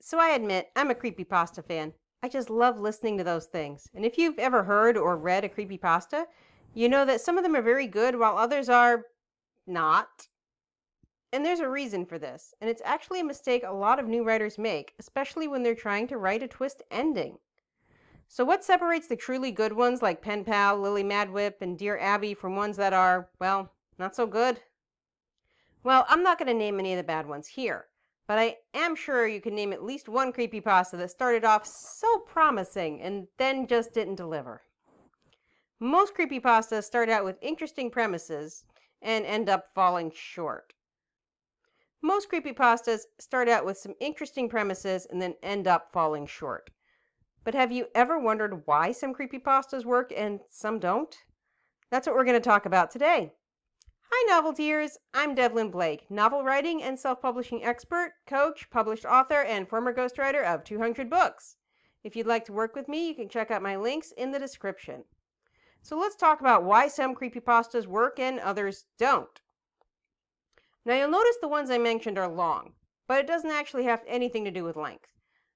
So I admit, I'm a creepypasta fan. I just love listening to those things. And if you've ever heard or read a creepypasta, you know that some of them are very good while others are not. And there's a reason for this. And it's actually a mistake a lot of new writers make, especially when they're trying to write a twist ending. So what separates the truly good ones like Pen Pal, Lily Madwhip, and Dear Abby from ones that are, well, not so good? Well, I'm not going to name any of the bad ones here, but I am sure you can name at least one creepypasta that started off so promising and then just didn't deliver. Most creepypastas start out with interesting premises and end up falling short. Most creepypastas start out with some interesting premises and then end up falling short. But have you ever wondered why some creepypastas work and some don't? That's what we're going to talk about today. Hi, novelteers. I'm Devlin Blake, novel writing and self-publishing expert, coach, published author, and former ghostwriter of 200 books. If you'd like to work with me, you can check out my links in the description. So let's talk about why some creepypastas work and others don't. Now you'll notice the ones I mentioned are long, but it doesn't actually have anything to do with length.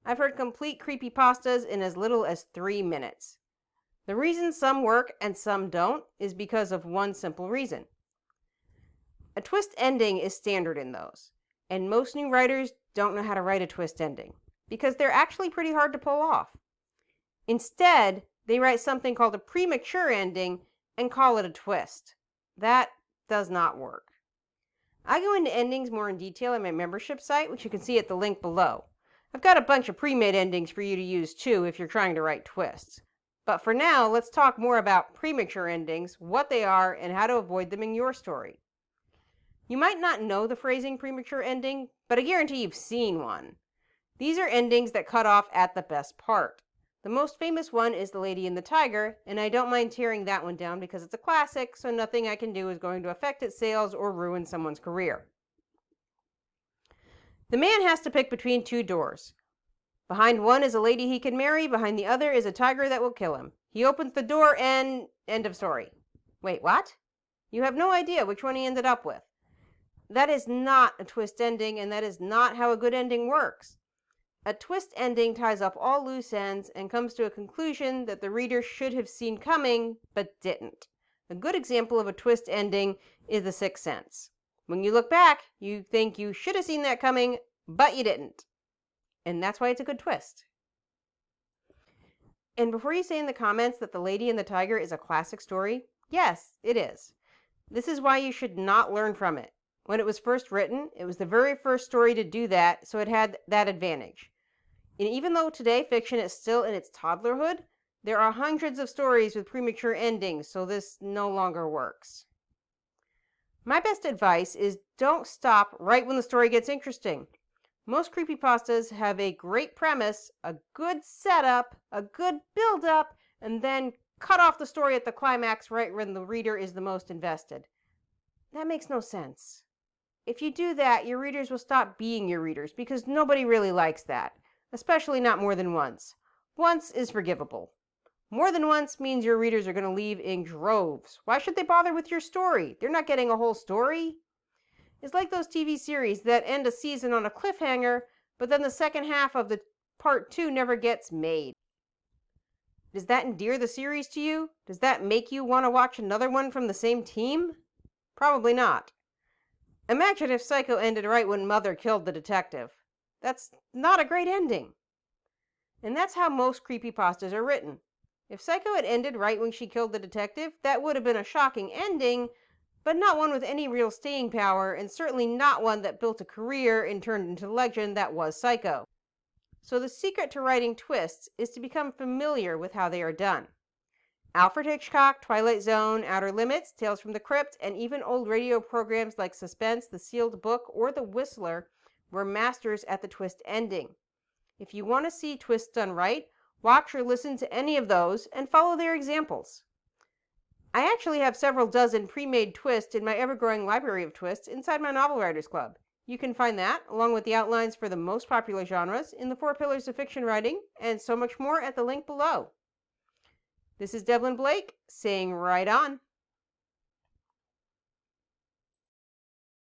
I've heard complete creepypastas in as little as 3 minutes. The reason some work and some don't is because of one simple reason. A twist ending is standard in those, and most new writers don't know how to write a twist ending because they're actually pretty hard to pull off. Instead, they write something called a premature ending and call it a twist. That does not work. I go into endings more in detail in my membership site, which you can see at the link below. I've got a bunch of pre-made endings for you to use too if you're trying to write twists. But for now, let's talk more about premature endings, what they are, and how to avoid them in your story. You might not know the phrasing premature ending, but I guarantee you've seen one. These are endings that cut off at the best part. The most famous one is The Lady and the Tiger, and I don't mind tearing that one down because it's a classic, so nothing I can do is going to affect its sales or ruin someone's career. The man has to pick between two doors. Behind one is a lady he can marry, behind the other is a tiger that will kill him. He opens the door and end of story. Wait, what? You have no idea which one he ended up with. That is not a twist ending, and that is not how a good ending works. A twist ending ties up all loose ends and comes to a conclusion that the reader should have seen coming, but didn't. A good example of a twist ending is The Sixth Sense. When you look back, you think you should have seen that coming, but you didn't. And that's why it's a good twist. And before you say in the comments that The Lady and the Tiger is a classic story, yes, it is. This is why you should not learn from it. When it was first written, it was the very first story to do that, so it had that advantage. And even though today fiction is still in its toddlerhood, there are hundreds of stories with premature endings, so this no longer works. My best advice is don't stop right when the story gets interesting. Most creepypastas have a great premise, a good setup, a good build-up, and then cut off the story at the climax right when the reader is the most invested. That makes no sense. If you do that, your readers will stop being your readers because nobody really likes that, especially not more than once. Once is forgivable. More than once means your readers are going to leave in droves. Why should they bother with your story? They're not getting a whole story. It's like those TV series that end a season on a cliffhanger, but then the second half of the part 2 never gets made. Does that endear the series to you? Does that make you want to watch another one from the same team? Probably not. Imagine if Psycho ended right when Mother killed the detective. That's not a great ending. And that's how most creepypastas are written. If Psycho had ended right when she killed the detective, that would have been a shocking ending, but not one with any real staying power, and certainly not one that built a career and turned into legend that was Psycho. So the secret to writing twists is to become familiar with how they are done. Alfred Hitchcock, Twilight Zone, Outer Limits, Tales from the Crypt, and even old radio programs like Suspense, The Sealed Book, or The Whistler were masters at the twist ending. If you want to see twists done right, watch or listen to any of those and follow their examples. I actually have several dozen pre-made twists in my ever-growing library of twists inside my Novel Writers Club. You can find that, along with the outlines for the most popular genres, in the 4 Pillars of Fiction Writing, and so much more at the link below. This is Devlin Blake, saying right on.